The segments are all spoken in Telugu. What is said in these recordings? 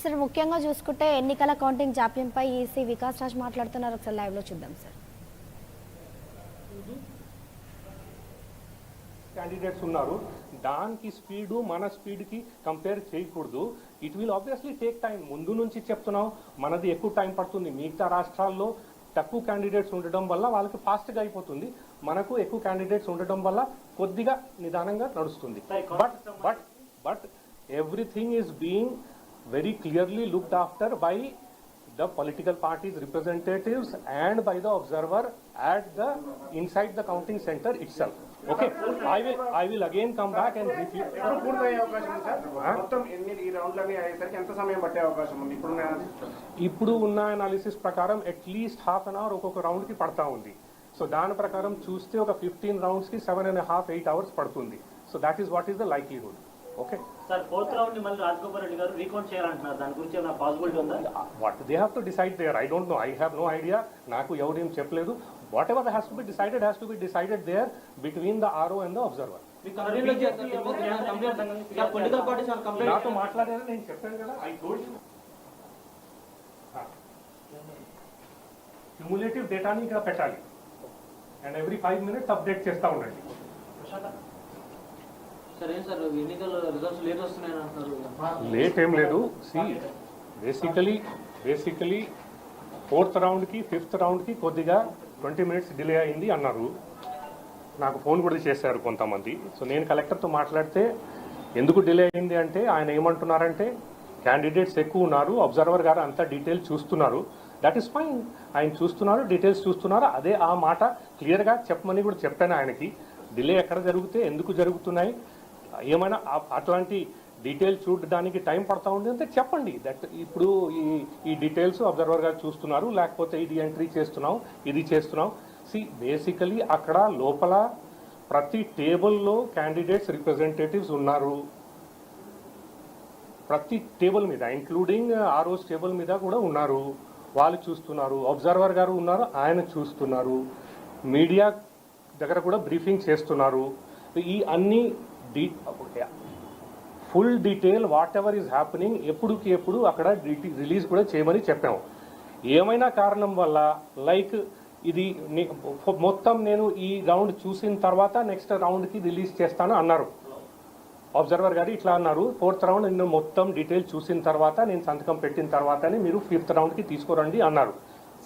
సార్ ముఖ్యంగా చూసుకుంటే ఎన్నికల కౌంటింగ్ జాప్యంపై ఈసీ వికాస్ రాజ్ మాట్లాడుతున్నారు. ఒకసారి లైవ్ లో చూద్దాం సార్. క్యాండిడేట్స్ ఉన్నారు, దానికి స్పీడ్ మన స్పీడ్ కి కంపేర్ చేయకూడదు. It will obviously take time. ముందు నుంచి చెప్తున్నాం, మనది ఎక్కువ టైం పడుతుంది. మిగతా రాష్ట్రాల్లో తక్కువ క్యాండిడేట్స్ ఉండడం వల్ల వాళ్ళకి ఫాస్ట్ గా అయిపోతుంది, మనకు ఎక్కువ క్యాండిడేట్స్ ఉండడం వల్ల కొద్దిగా నిదానంగా నడుస్తుంది. But everything is being very clearly looked after by the political parties representatives and by the observer at the inside the counting center itself. Okay, I will again come back and brief you. ఇప్పుడు ఉన్న అనాలిసిస్ ప్రకారం అట్లీస్ట్ హాఫ్ అన్ అవర్ ఒక్కొక్క రౌండ్ కి పడతా ఉంది. సో దాని ప్రకారం చూస్తే ఒక 15 రౌండ్స్ కి 7.5-8 hours పడుతుంది. So that is what is the likelihood. Okay sir, fourth round ని మళ్ళీ రాజగోపాల్ రెడ్డి గారు రీకౌంట్ చేయాలంటున్నారు. దాని గురించి ఏమైనా పాసిబిలిటీ ఉందా? What they have to decide there. I don't know, I have no idea. నాకు ఎవరేం చెప్పలేదు. Whatever has to be decided there between the RO and the observer. నాతో మాట్లాడారు, నేను చెప్పాను కదా. ఐ టోల్డ్ యూ క్యుములేటివ్ డేటాని ఇక్కడ పెట్టాలి అండ్ ఎవ్రీ 5 minutes అప్డేట్ చేస్తూ ఉండండి. లేట్ ఏం లేదు. సి బేసికలీ 4th రౌండ్ కి 5th రౌండ్ కి కొద్దిగా 20 minutes డిలే అయింది అన్నారు. నాకు ఫోన్ కూడా చేశారు కొంతమంది. సో నేను కలెక్టర్తో మాట్లాడితే ఎందుకు డిలే అయింది అంటే ఆయన ఏమంటున్నారంటే క్యాండిడేట్స్ ఎక్కువ ఉన్నారు, అబ్జర్వర్ గారు అంతా డీటెయిల్స్ చూస్తున్నారు. దట్ ఈస్ ఫైన్, ఆయన చూస్తున్నారు, డీటెయిల్స్ చూస్తున్నారు. అదే ఆ మాట క్లియర్గా చెప్పమని కూడా చెప్పాను ఆయనకి. డిలే ఎక్కడ జరిగితే ఎందుకు జరుగుతున్నాయి, ఏమైనా అట్లాంటి డీటెయిల్స్ చూడడానికి టైం పడతా ఉంది అంటే చెప్పండి. దట్ ఇప్పుడు ఈ డీటెయిల్స్ అబ్జర్వర్ గారు చూస్తున్నారు, లేకపోతే ఇది ఎంట్రీ చేస్తున్నాం, ఇది చేస్తున్నాం. సి బేసికలీ అక్కడ లోపల ప్రతి టేబుల్లో క్యాండిడేట్స్ రిప్రజెంటేటివ్స్ ఉన్నారు. ప్రతి టేబుల్ మీద ఇంక్లూడింగ్ ఆర్ఓస్ టేబుల్ మీద కూడా ఉన్నారు. వాళ్ళు చూస్తున్నారు, అబ్జర్వర్ గారు ఉన్నారు, ఆయన చూస్తున్నారు. మీడియా దగ్గర కూడా బ్రీఫింగ్ చేస్తున్నారు. ఈ అన్ని full detail whatever is happening ఎప్పుడుకి ఎప్పుడు అక్కడ రిలీజ్ కూడా చేయమని చెప్పాము. ఏమైనా కారణం వల్ల లైక్ ఇది మొత్తం నేను ఈ రౌండ్ చూసిన తర్వాత నెక్స్ట్ రౌండ్కి రిలీజ్ చేస్తాను అన్నారు అబ్జర్వర్ గారు. ఇట్లా అన్నారు, 4th రౌండ్ నేను మొత్తం డీటెయిల్ చూసిన తర్వాత నేను సంతకం పెట్టిన తర్వాతనే మీరు 5th రౌండ్కి తీసుకురండి అన్నారు.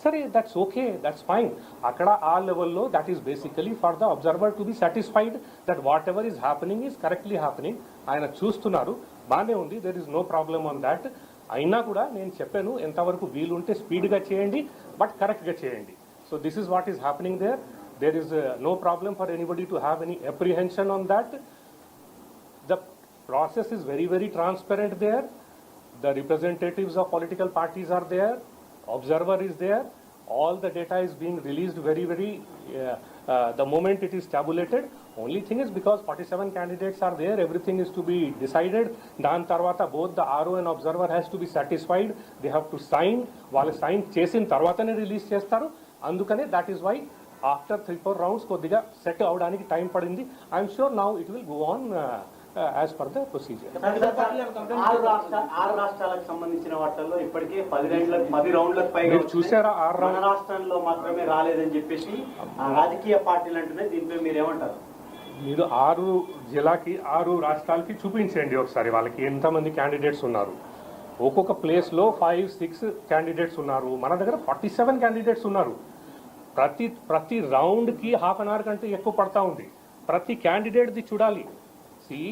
సరే, దట్స్ ఓకే, దట్స్ ఫైన్. అక్కడ ఆ లెవెల్లో that is basically for the observer to be satisfied that whatever is happening is correctly happening. ఆయన చూస్తున్నారు, బాగానే ఉంది, there is no problem on that. అయినా కూడా నేను చెప్పాను, ఎంతవరకు వీలుంటే స్పీడ్గా చేయండి, బట్ కరెక్ట్గా చేయండి. So this is what is happening there. There is no problem for anybody to have any apprehension on that. The process is very, very transparent there. The representatives of political parties are there. Observer is there. All the data is being released very, the moment it is tabulated. Only thing is because 47 candidates are there, everything is to be decided. Dan tarvata both the RO and observer has to be satisfied. They have to sign. Valle sign chesin tarvatane release chestaru. Andukane that is why after 3-4 rounds కొద్దిగా సెట్ అవడానికి టైం పడింది. I am sure now it will go on as per the procedure. 6 రాష్ట్రాలకు సంబంధించిన వాటిల్లో ఇప్పటికే 10 రౌండ్లకు పైగా చూసారా? 6 రాష్ట్రాల్లో మాత్రమే రాలేదని చెప్పేసి రాజకీయ పార్టీలు అంటున్నాయి. దీనిపై మీరు ఏమంటారు? మీరు 6 జిల్లాకి 6 రాష్ట్రాలకి చూపించండి ఒకసారి వాళ్ళకి ఎంతమంది క్యాండిడేట్స్ ఉన్నారు. ఒక్కొక్క ప్లేస్లో 5-6 క్యాండిడేట్స్ ఉన్నారు. మన దగ్గర 47 క్యాండిడేట్స్ ఉన్నారు. ప్రతి రౌండ్కి హాఫ్ అన్ అవర్ కంటే ఎక్కువ పడతా ఉంది. ప్రతి క్యాండిడేట్ది చూడాలి. See,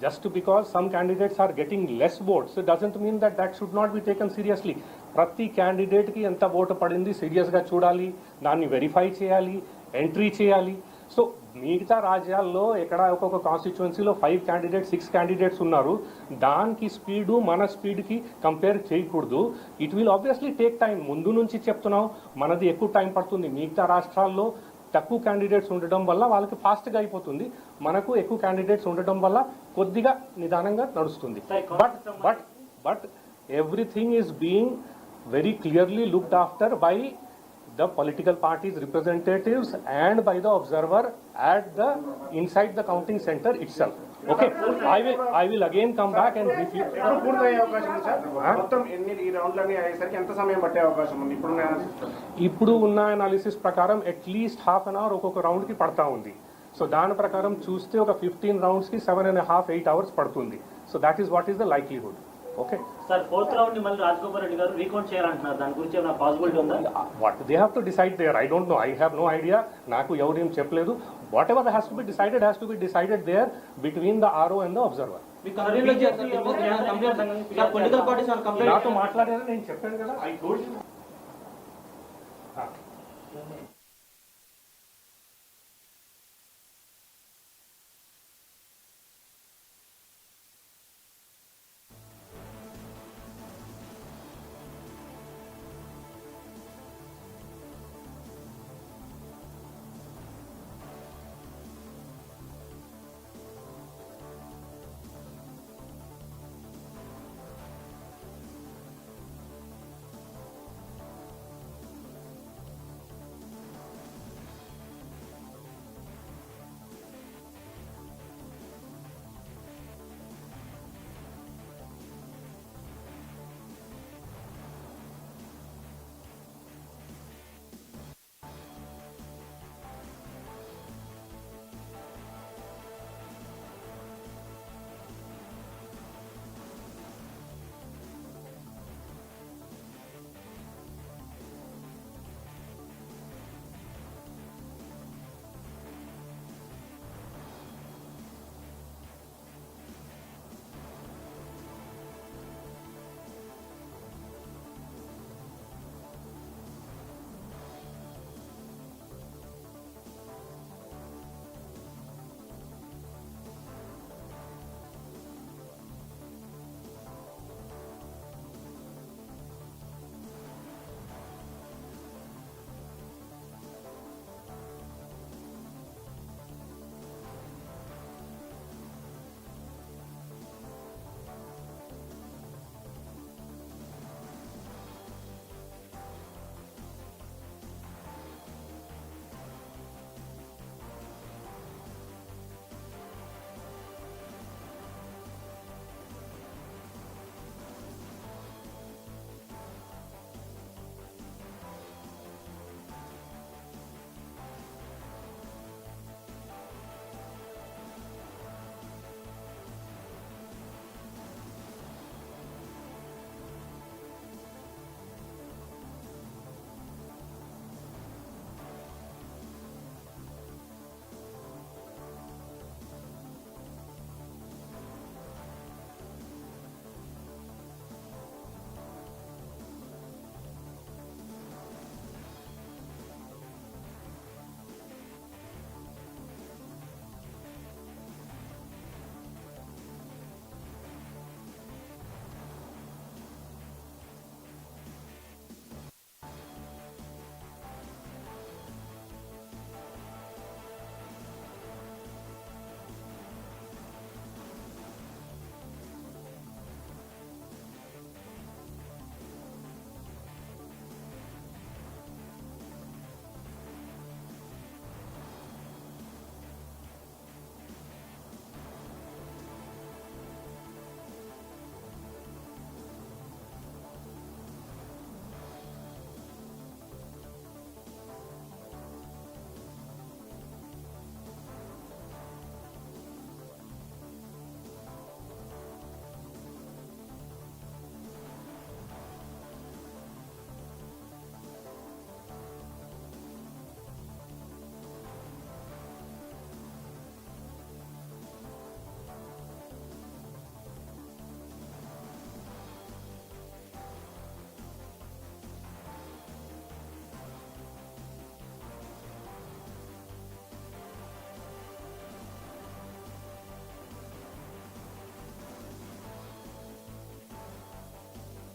just because some candidates are getting less votes, it doesn't mean that should not be taken seriously. ప్రతి క్యాండిడేట్కి ఎంత ఓటు పడింది సీరియస్గా చూడాలి, దాన్ని వెరిఫై చేయాలి, ఎంట్రీ చేయాలి. సో మిగతా రాజ్యాల్లో ఎక్కడ ఒక్కొక్క కాన్స్టిట్యుయెన్సీలో 5 candidates 6 candidates ఉన్నారు. దానికి స్పీడు మన స్పీడ్కి కంపేర్ చేయకూడదు. It will obviously take time. ముందు నుంచి చెప్తున్నాం, మనది ఎక్కువ టైం పడుతుంది. మిగతా రాష్ట్రాల్లో తక్కువ క్యాండిడేట్స్ ఉండడం వల్ల వాళ్ళకి ఫాస్ట్గా అయిపోతుంది, మనకు ఎక్కువ క్యాండిడేట్స్ ఉండడం వల్ల కొద్దిగా నిదానంగా నడుస్తుంది. But everything is being very clearly looked after by the political parties representatives and by the observer at the inside the counting center itself. Okay I will again come back and brief you. ఎప్పుడు పూర్తయ్యే అవకాశం ఉంది సార్? మొత్తం ఈ రౌండ్లన్నీ అయ్యేసరికి ఎంత సమయం పట్టే అవకాశం ఉంది ఇప్పుడు ఉన్న అనాలిసిస్ ప్రకారం అట్లీస్ట్ హాఫ్ అన్ అవర్ ఒక్కొక్క రౌండ్ కి పడతా ఉంది. సో దాని ప్రకారం చూస్తే ఒక 15 రౌండ్స్ కి 7.5 8 hours పడుతుంది. So that is what is the likelihood. Okay sir fourth round ని మళ్ళీ రాజగోపాల్ రెడ్డి గారు రీకౌంట్ చేయాలంటున్నారు, దాని గురించి ఏమైనా పాసిబిలిటీ ఉందా? What they have to decide there. I don't know, I have no idea. నాకు ఎవరేం చెప్పలేదు. Whatever has to be decided there between the RO and the observer. నాతో మాట్లాడారని నేను చెప్పాను కదా. I told you.